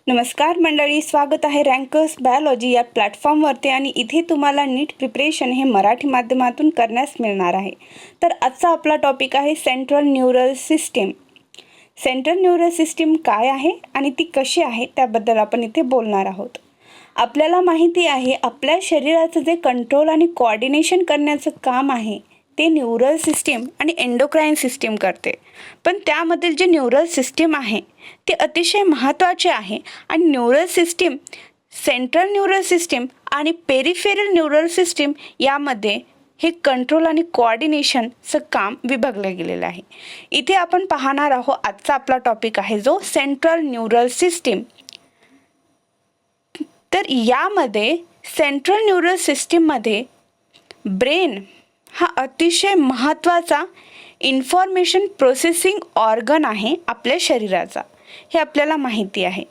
नमस्कार मंडळी, स्वागत आहे रँकर्स बायोलॉजी या प्लॅटफॉर्मवरती आणि इथे तुम्हाला नीट प्रिपरेशन हे मराठी माध्यमातून करण्यास मिळणार आहे. तर आजचा आपला टॉपिक आहे central neural system. Central neural system काय आहे आणि ती कशी आहे त्याबद्दल आपण इथे बोलणार आहोत. आपल्याला माहिती आहे आपल्या शरीराचं जे कंट्रोल आणि कोऑर्डिनेशन करण्याचं काम आहे ते न्यूरल सिस्टीम आणि एंडोक्राईन सिस्टीम करते. पण त्यामधील जे न्यूरल सिस्टीम आहे ते अतिशय महत्त्वाचे आहे आणि neural system, central neural system आणि पेरिफेरल न्यूरल सिस्टीम यामध्ये हे कंट्रोल आणि कोऑर्डिनेशनचं काम विभागलं गेलेलं आहे. इथे आपण पाहणार आहोत आजचा आपला टॉपिक आहे जो सेंट्रल न्यूरल सिस्टीम. तर यामध्ये सेंट्रल न्यूरल सिस्टीममध्ये ब्रेन हा अतिशय महत्त्वाचा इन्फॉर्मेशन प्रोसेसिंग ऑर्गन आहे आपल्या शरीराचा, हे आपल्याला माहिती आहे.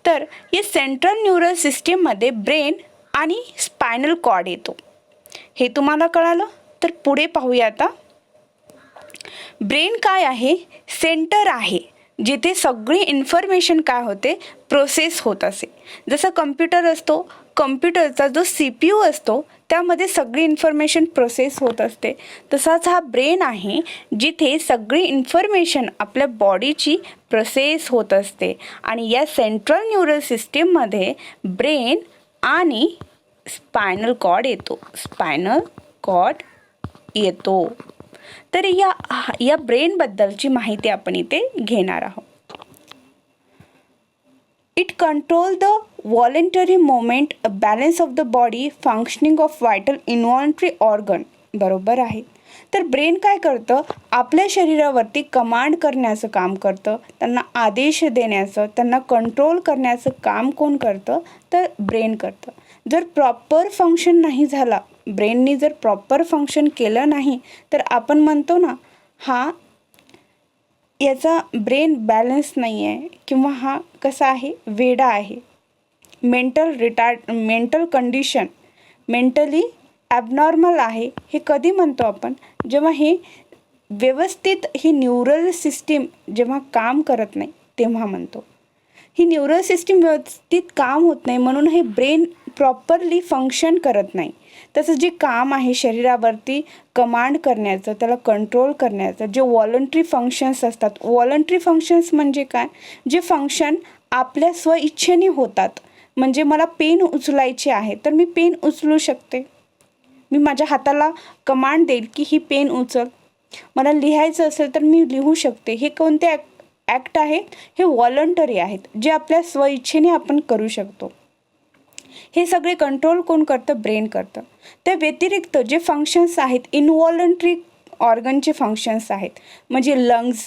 तर या सेंट्रल न्यूरल सिस्टीममध्ये ब्रेन आणि स्पायनल कॉर्ड येतो, हे तुम्हाला कळालं. तर पुढे पाहूया आता. ब्रेन काय आहे? सेंटर आहे जिथे सगळी इन्फॉर्मेशन काय होते, प्रोसेस होत असे. जसं कम्प्युटर असतो, कम्प्युटरचा जो CPU असतो त्यामध्ये सगळी इन्फॉर्मेशन प्रोसेस होत असते, तसाच हा ब्रेन आहे जिथे सगळी इन्फॉर्मेशन आपल्या बॉडीची प्रोसेस होत असते. आणि या सेंट्रल न्यूरल सिस्टीममध्ये ब्रेन आणि स्पायनल कॉर्ड येतो. तर या ब्रेनबद्दलची माहिती आपण इथे घेणार आहोत. It control the voluntary movement, balance of the body, functioning of vital involuntary organ. बरोबर आहे. तर ब्रेन काय करतं? आपल्या शरीरावरती कमांड करण्याचं काम करतं, त्यांना आदेश देण्याचं, त्यांना कंट्रोल करण्याचं काम कोण करतं? तर ब्रेन करतं. जर प्रॉपर फंक्शन नाही झाला, ब्रेननी जर प्रॉपर फंक्शन केलं नाही तर आपण म्हणतो ना, याचा ब्रेन बॅलन्स नाही आहे किंवा हा कसा आहे, वेडा आहे, मेंटल कंडिशन, मेंटली ॲबनॉर्मल आहे. हे कधी म्हणतो आपण? जेव्हा हे व्यवस्थित ही न्यूरल सिस्टीम जेव्हा काम करत नाही तेव्हा म्हणतो. ही न्यूरल सिस्टीम व्यवस्थित काम होत नाही म्हणून हे ब्रेन प्रॉपरली फंक्शन करत नाही. तसं जे काम आहे शरीरावरती कमांड करण्याचं, त्याला कंट्रोल करण्याचं, जे वॉलंटरी फंक्शन्स असतात. वॉलंटरी फंक्शन्स म्हणजे काय? जे फंक्शन आपल्या स्वइच्छेने होतात. म्हणजे मला पेन उचलायची आहे तर मी पेन उचलू शकते. मी माझ्या हाताला कमांड देईल की ही पेन उचल. मला लिहायचं असेल तर मी लिहू शकते. हे कोणते ॲक्ट आहेत? हे वॉलंटरी आहेत, जे आपल्या स्वइच्छेने आपण करू शकतो. हे सगळे कंट्रोल कोण करतं? ब्रेन करतं. त्या व्यतिरिक्त जे फंक्शन्स आहेत, इनवॉलंटरी ऑर्गनचे फंक्शन्स आहेत, म्हणजे लंग्स,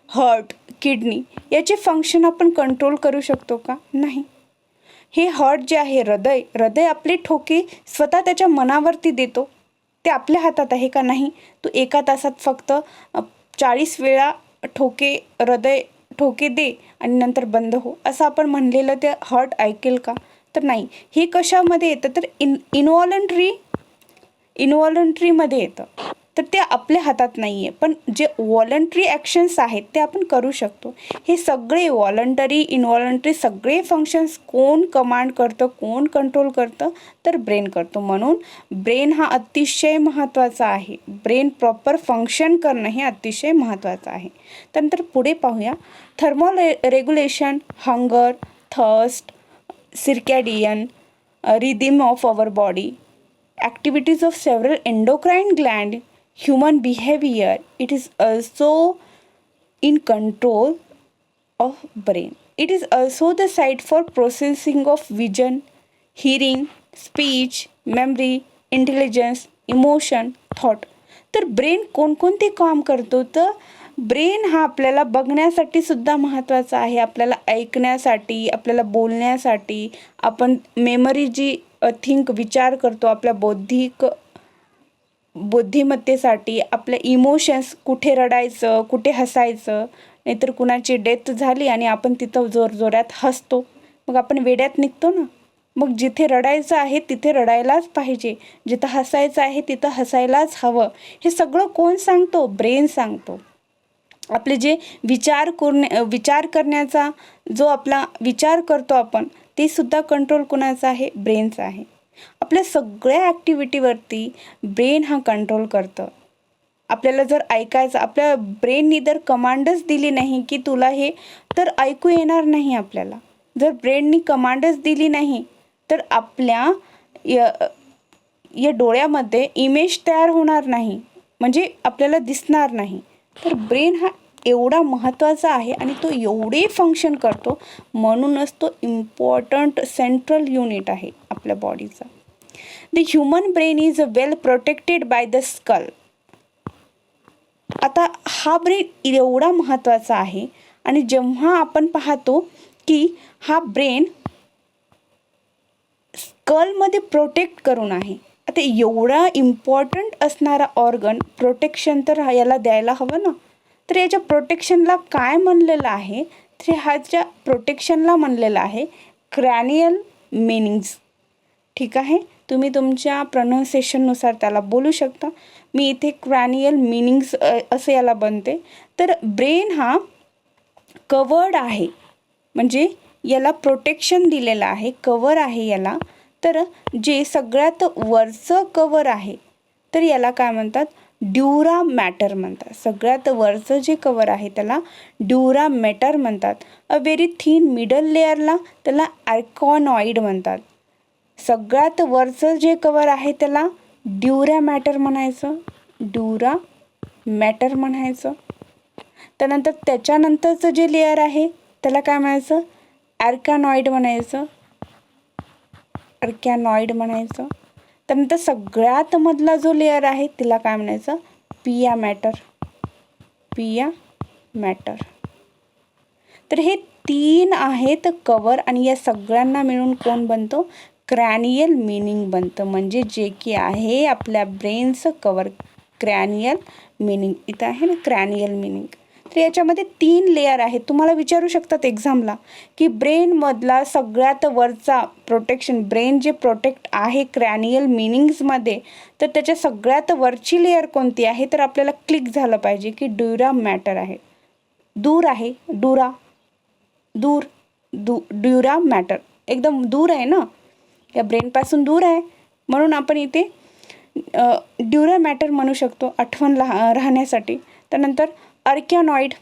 हार्ट, किडनी, याचे फंक्शन आपण कंट्रोल करू शकतो का? नाही. हे हार्ट जे आहे, हृदय आपले ठोके स्वतः त्याच्या मनावरती देतो. ते आपल्या हातात आहे का? नाही. तू एका तासात फक्त 40 वेळा हृदय ठोके दे आणि नंतर बंद हो, असं आपण म्हणलेलं ते हार्ट ऐकेल का? तर नाही. हे कशामध्ये येतं? तर इनवॉलंटरीमध्ये येतं. तर ते आपल्या हातात नाही आहे. पण जे वॉलंटरी ॲक्शन्स आहेत ते आपण करू शकतो. हे सगळे वॉलंटरी, इनवॉलंटरी सगळे फंक्शन्स कोण कमांड करतं, कोण कंट्रोल करतं? तर ब्रेन करतो. म्हणून ब्रेन हा अतिशय महत्त्वाचा आहे. ब्रेन प्रॉपर फंक्शन करणं हे अतिशय महत्त्वाचं आहे. त्यानंतर पुढे पाहूया. Thermal regulation, hunger, thirst, circadian rhythm of our body, activities of several endocrine gland, human behavior. It is also in control of brain. It is also the site for processing of vision, hearing, speech, memory, intelligence, emotion, thought. तर brain कोणकोणते काम करतो? तर brain हा आपल्याला बघण्यासाठी सुद्धा महत्त्वाचा आहे, आपल्याला ऐकण्यासाठी, आपल्याला बोलण्यासाठी, आपण मेमरी जी विचार करतो, आपल्या बुद्धिमत्तेसाठी, आपल्या इमोशन्स, कुठे रडायचं, कुठे हसायचं. नाहीतर कुणाची डेथ झाली आणि आपण तिथं जोरजोरात हसतो, मग आपण वेड्यात निघतो ना. मग जिथे रडायचं आहे तिथे रडायलाच पाहिजे, जिथं हसायचं आहे तिथं हसायलाच हवं. हे सगळं कोण सांगतो? ब्रेन सांगतो. आपले जे विचार करण्याचा जो आपला विचार करतो आपण, ते सुद्धा कंट्रोल कुणाचा आहे? ब्रेनचा आहे. आपल्या सगळ्या ॲक्टिव्हिटीवरती ब्रेन हा कंट्रोल करतं. आपल्याला जर ऐकायचं, आपल्या ब्रेननी जर कमांडच दिली नाही की तुला हे, तर ऐकू येणार नाही आपल्याला. जर ब्रेननी कमांडच दिली नाही तर आपल्या या डोळ्यामध्ये इमेज तयार होणार नाही, म्हणजे आपल्याला दिसणार नाही. तर ब्रेन हा एवढा महत्त्वाचा आहे आणि तो एवढे फंक्शन करतो, म्हणूनच तो इम्पॉर्टंट सेंट्रल युनिट आहे आपल्या बॉडीचा. The human brain is well protected by the skull. आता हा ब्रेन एवढा महत्त्वाचा आहे आणि जेव्हा आपण पाहतो की हा ब्रेन स्कलमध्ये प्रोटेक्ट करून आहे. आता एवढा इम्पॉर्टंट असणारा ऑर्गन प्रोटेक्शन तर याला द्यायला हवं ना. तर याच्या प्रोटेक्शनला काय म्हणलेलं आहे? तर ह्याच्या प्रोटेक्शनला म्हणलेलं आहे क्रॅनियल मिनिंग्स. ठीक आहे, तुम्ही तुमच्या प्रोनाऊन्सिएशननुसार त्याला बोलू शकता. मी इथे क्रॅनियल मिनिंग्स असं याला बनते. तर ब्रेन हा कवर्ड आहे, म्हणजे याला प्रोटेक्शन दिलेलं आहे, कवर आहे याला. तर जे सगळ्यात वरचं कवर आहे तर याला काय म्हणतात? ड्युरा मॅटर म्हणतात. सगळ्यात वरचं जे कवर आहे त्याला ड्युरा मॅटर म्हणतात. अ व्हेरी थिन मिडल लेअरला त्याला आर्कॉनॉइड म्हणतात. सगळ्यात वरचं जे कवर आहे त्याला ड्युरा मॅटर म्हणायचं, ड्युरा मॅटर म्हणायचं. त्यानंतर त्याच्यानंतरचं जे लेअर आहे त्याला काय म्हणायचं? आर्कॅनॉइड म्हणायचं, आर्कॅनॉइड म्हणायचं. त्यानंतर सगळ्यात मधला जो लेअर आहे तिला काय म्हणायचं? पिया मॅटर, पिया मॅटर. तर हे 3 आहेत कवर आणि या सगळ्यांना मिळून कोण बनतो? क्रॅनियल मिनिंग बनतं. म्हणजे जे की आहे आपल्या ब्रेनचं कवर, क्रॅनियल मिनिंग. इथं आहे ना क्रॅनियल मिनिंग. तर याच्यामध्ये 3 लेअर आहेत. तुम्हाला विचारू शकतात एक्झामला की ब्रेनमधला सगळ्यात वरचा प्रोटेक्शन, ब्रेन जे प्रोटेक्ट आहे क्रॅनियल मिनिंग्समध्ये, तर त्याच्या सगळ्यात वरची लेअर कोणती आहे? तर आपल्याला क्लिक झालं पाहिजे की ड्युरा मॅटर आहे. दूर आहे, ड्युरा मॅटर एकदम दूर आहे ना, या ब्रेनपासून दूर आहे, म्हणून आपण इथे ड्युरा मॅटर म्हणू शकतो आठवण राहण्यासाठी. त्यानंतर आर्कॅनॉइड,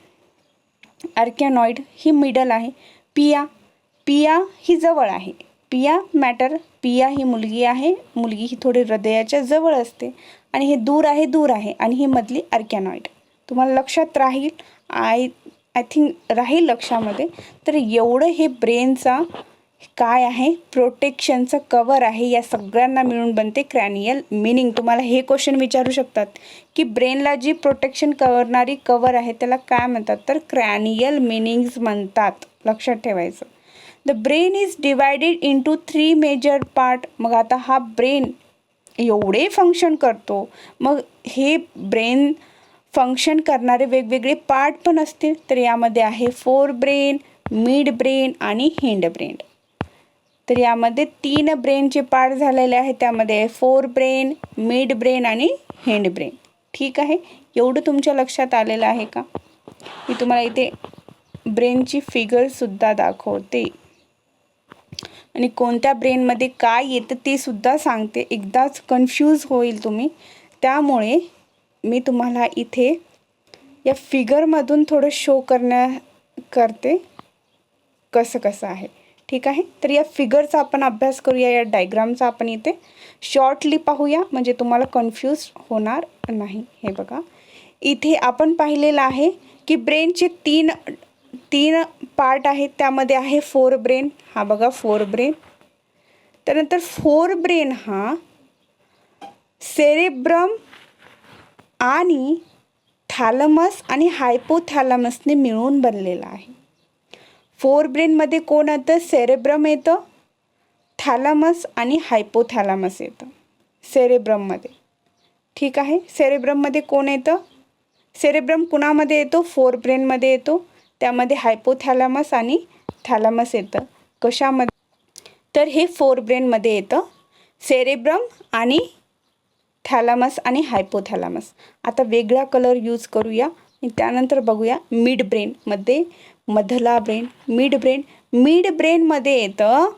आर्कॅनॉइड ही मिडल आहे. पिया ही जवळ आहे. पिया मॅटर, पिया ही मुलगी आहे, मुलगी ही थोडी हृदयाच्या जवळ असते. आणि हे दूर आहे आणि ही मधली आर्कॅनॉइड. तुम्हाला लक्षात राहील, आय थिंक राहील लक्षामध्ये. तर एवढं हे ब्रेनचा काय आहे? प्रोटेक्शनचं कवर आहे. या सगळ्यांना मिळून बनते क्रॅनियल मिनिंग. तुम्हाला हे क्वेश्चन विचारू शकतात की ब्रेनला जी प्रोटेक्शन करणारी कवर आहे त्याला काय म्हणतात? तर क्रॅनियल मिनिंग्स म्हणतात. लक्षात ठेवायचं. The brain is divided into 3 major part. मग आता हा ब्रेन एवढे फंक्शन करतो, मग हे ब्रेन फंक्शन करणारे वेगवेगळे पार्ट पण असतील. तर यामध्ये आहे फोर ब्रेन, मिड ब्रेन आणि हिंड ब्रेन. तर यामध्ये 3 ब्रेनचे पार्ट झालेले आहेत. त्यामध्ये फोर ब्रेन, मिड ब्रेन आणि हिंड ब्रेन. ठीक आहे, एवढं तुमच्या लक्षात आलेलं आहे का? मी तुम्हाला इथे ब्रेनची फिगरसुद्धा दाखवते आणि कोणत्या ब्रेनमध्ये काय येतं ते सुद्धा सांगते. एकदाच कन्फ्यूज होईल तुम्ही, त्यामुळे मी तुम्हाला इथे या फिगरमधून थोडं शो करते कसं आहे. ठीक आहे, तर या फिगरचा आपण अभ्यास करूया, या डायग्रामचा आपण इथे शॉर्टली पाहूया, म्हणजे तुम्हाला कन्फ्यूज होणार नाही. हे बघा, इथे आपण पाहिलेलं आहे की ब्रेनचे तीन पार्ट आहेत. त्यामध्ये आहे फोर ब्रेन. हा बघा फोर ब्रेन. त्यानंतर फोर ब्रेन हा सेरेब्रम आणि थॅलमस आणि हायपोथॅलमसने मिळून बनलेला आहे. फोर ब्रेनमध्ये कोण येतं? सेरेब्रम येतं, थॅलमस आणि हायपोथॅलमस येतं सेरेब्रममध्ये. ठीक आहे, सेरेब्रममध्ये कोण येतं? सेरेब्रम कुणामध्ये येतो? फोर ब्रेनमध्ये येतो. त्यामध्ये हायपोथॅलमस आणि थॅलमस येतं. कशामध्ये? तर हे फोर ब्रेनमध्ये येतं, सेरेब्रम आणि थॅलमस आणि हायपोथॅलमस. आता वेगळा कलर यूज करूया. त्यानंतर बघूया मिड ब्रेनमध्ये, मधला ब्रेन, मिड ब्रेन. मिड ब्रेनमध्ये येतं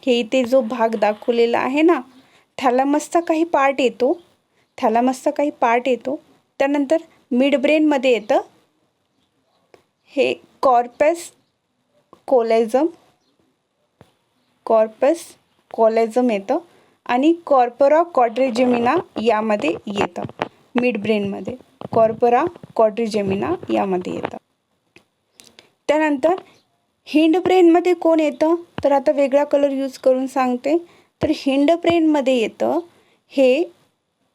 हे इथे जो भाग दाखवलेला आहे ना, थॅलॅमसचा काही पार्ट येतो, त्यानंतर मिड ब्रेनमध्ये येतं हे कॉर्पस कॉलेजम येतं आणि कॉर्पोरा क्वाड्रिजेमिना यामध्ये येतं. मिड ब्रेनमध्ये कॉर्पोरा क्वाड्रिजेमिना यामध्ये येतं. त्यानंतर हिंड ब्रेनमध्ये कोण येतं, तर आता वेगळा कलर यूज करून सांगते. तर हिंड ब्रेनमध्ये येतं हे,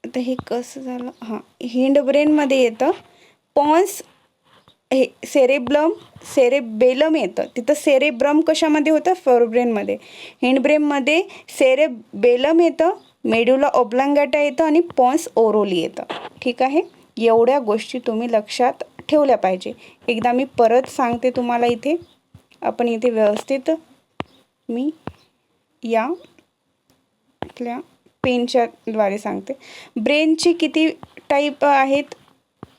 आता हे कसं झालं, हिंड ब्रेनमध्ये येतं पॉन्स, हे सेरेबेलम येतं. तिथं सेरेब्रम कशामध्ये होतं, फोरब्रेनमध्ये. हिंड ब्रेनमध्ये सेरेबेलम येतं, मेडुला ऑब्लांगेटा येतं आणि पॉन्स ओरोली येतं. ठीक आहे, एवढ्या गोष्टी तुम्ही लक्षात ठेवल्या पाहिजे. एकदा मी परत सांगते तुम्हाला. इथे आपण इथे व्यवस्थित मी या आपल्या पेनच्या द्वारे सांगते. ब्रेनची किती टाईप आहेत,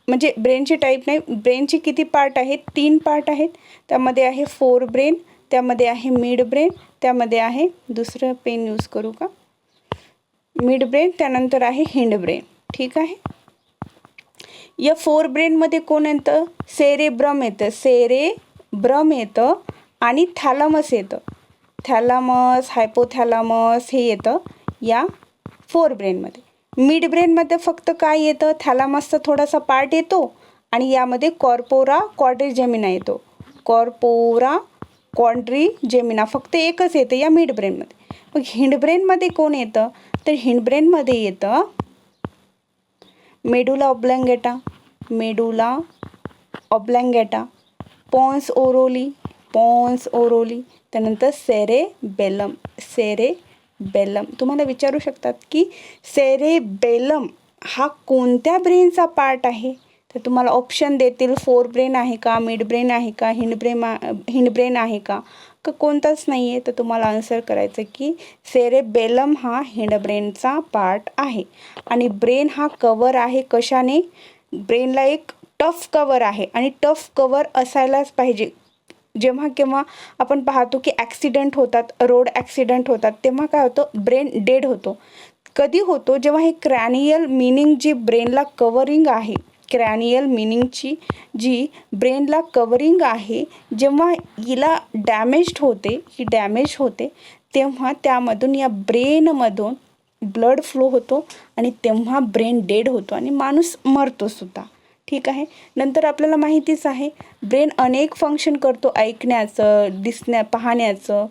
म्हणजे ब्रेनची टाईप नाही, ब्रेनची किती पार्ट आहेत, 3 पार्ट आहेत. त्यामध्ये आहे फोर ब्रेन, त्यामध्ये आहे मिड ब्रेन, त्यामध्ये आहे, दुसरं पेन यूज करू का, मिड ब्रेन, त्यानंतर आहे हिंड ब्रेन. ठीक आहे. या फोर ब्रेनमध्ये कोण येतं, सेरेब्रम येतं आणि थॅलॅमस येतं. थॅलॅमस, हायपोथॅलॅमस हे येतं या फोर ब्रेनमध्ये. मिड ब्रेनमध्ये फक्त काय येतं, थॅलॅमसचा थोडासा पार्ट येतो आणि यामध्ये कॉर्पोरा क्वाड्रिजेमिना येतो. कॉर्पोरा क्वाड्रिजेमिना फक्त एकच येतं या मिड ब्रेनमध्ये. मग हिंड ब्रेनमध्ये कोण येतं, तर हिंड ब्रेनमध्ये येतं मेडुला ऑब्लांगेटा, पॉन्स ओरोली, त्यानंतर सेरेबेलम. तुम्हाला विचारू शकतात की सेरेबेलम हा कोणत्या ब्रेनचा पार्ट आहे, तर तुम्हाला ऑप्शन देतील, फोर ब्रेन आहे का, मिड ब्रेन आहे का, हिंड ब्रेन आहे का, कोणताच नाही आहे. तर तुम्हाला आन्सर करायचं की सेरेबेलम हा हिंड ब्रेनचा पार्ट आहे. आणि ब्रेन हा कवर आहे कशाने, ब्रेनला एक टफ कवर आहे आणि टफ कवर असायलाच पाहिजे. जेव्हा केव्हा आपण पाहतो की ॲक्सिडेंट होतात, रोड ॲक्सिडेंट होतात, तेव्हा काय होतं, ब्रेन डेड होतो. कधी होतो, जेव्हा हे क्रॅनियल मिनिंग जी ब्रेनला कवरिंग आहे, क्रॅनियल मिनिंगची जी ब्रेनला कवरिंग आहे, जेव्हा हिला डॅमेज होते तेव्हा त्यामधून या ब्रेनमधून ब्लड फ्लो होतो आणि तेव्हा ब्रेन डेड होतो आणि माणूस मरतो सुद्धा. ठीक आहे. नंतर आपल्याला माहितीच आहे ब्रेन अनेक फंक्शन करतो, ऐकण्याचं, पाहण्याचं,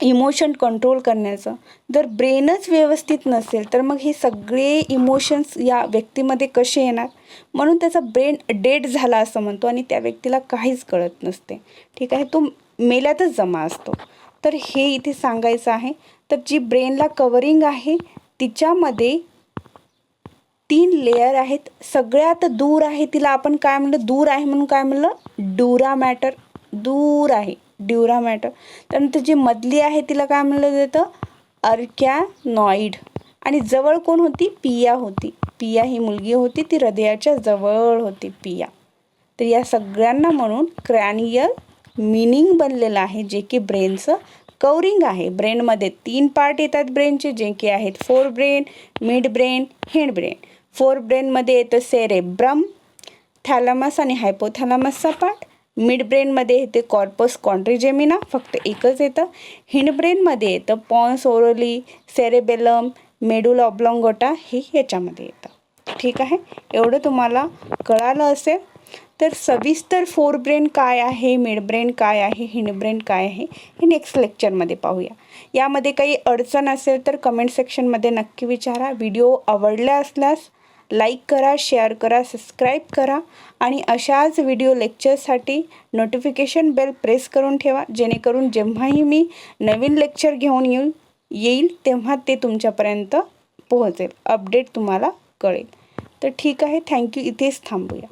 इमोशन कंट्रोल करण्याचं. जर ब्रेनच व्यवस्थित नसेल तर मग हे सगळे इमोशन्स या व्यक्तीमध्ये कसे येणार, म्हणून त्याचा ब्रेन डेड झाला असं म्हणतो आणि त्या व्यक्तीला काहीच कळत नसते. ठीक आहे, तो मेल्यातच जमा असतो. तर हे इथे सांगायचं आहे. तर जी ब्रेनला कवरिंग आहे तिच्यामध्ये 3 लेयर आहेत. सगळ्यात दूर आहे तिला आपण काय म्हणलं, दूर आहे म्हणून काय म्हणलं, ड्युरा मॅटर, दूर आहे ड्युरा मॅटर. त्यानंतर जी मधली आहे तिला काय म्हणलं जातं, अर्कॅनॉइड. आणि जवळ कोण होती, पिया होती. पिया ही मुलगी होती, ती हृदयाच्या जवळ होती पिया. तर या सगळ्यांना म्हणून क्रॅनियल मिनिंग बनलेलं आहे, जे की ब्रेनचं कवरिंग आहे. ब्रेनमध्ये 3 पार्ट येतात ब्रेनचे, जे की आहेत फोर ब्रेन, मिड ब्रेन, हिंड ब्रेन. फोर ब्रेनमध्ये येतं सेरेब्रम, थॅलॅमस आणि हायपोथॅलॅमसचा पार्ट. मिड ब्रेनमध्ये येते कॉर्पस क्वाड्रिजेमिना, फक्त एकच येतं. हिंड ब्रेनमध्ये येतं पॉन्स ओरोली, सेरेबेलम, मेडुला ऑब्लांगेटा हे याच्यामध्ये येतं. ठीक आहे, एवढं तुम्हाला कळालं असेल. तर सविस्तर फोर ब्रेन काय आहे, मिड ब्रेन काय आहे, हिंड ब्रेन काय आहे हे नेक्स्ट लेक्चरमध्ये पाहूया. यामध्ये काही अडचण असेल तर कमेंट सेक्शनमध्ये नक्की विचारा. व्हिडिओ आवडला असल्यास लाईक करा, शेअर करा, सबस्क्राईब करा आणि अशाच व्हिडिओ लेक्चरसाठी नोटिफिकेशन बेल प्रेस करून ठेवा, जेणेकरून जेव्हाही मी नवीन लेक्चर घेऊन येईल तेव्हा ते तुमच्यापर्यंत पोहोचेल, अपडेट तुम्हाला कळेल. तर ठीक आहे, थँक्यू. इथेच थांबूया.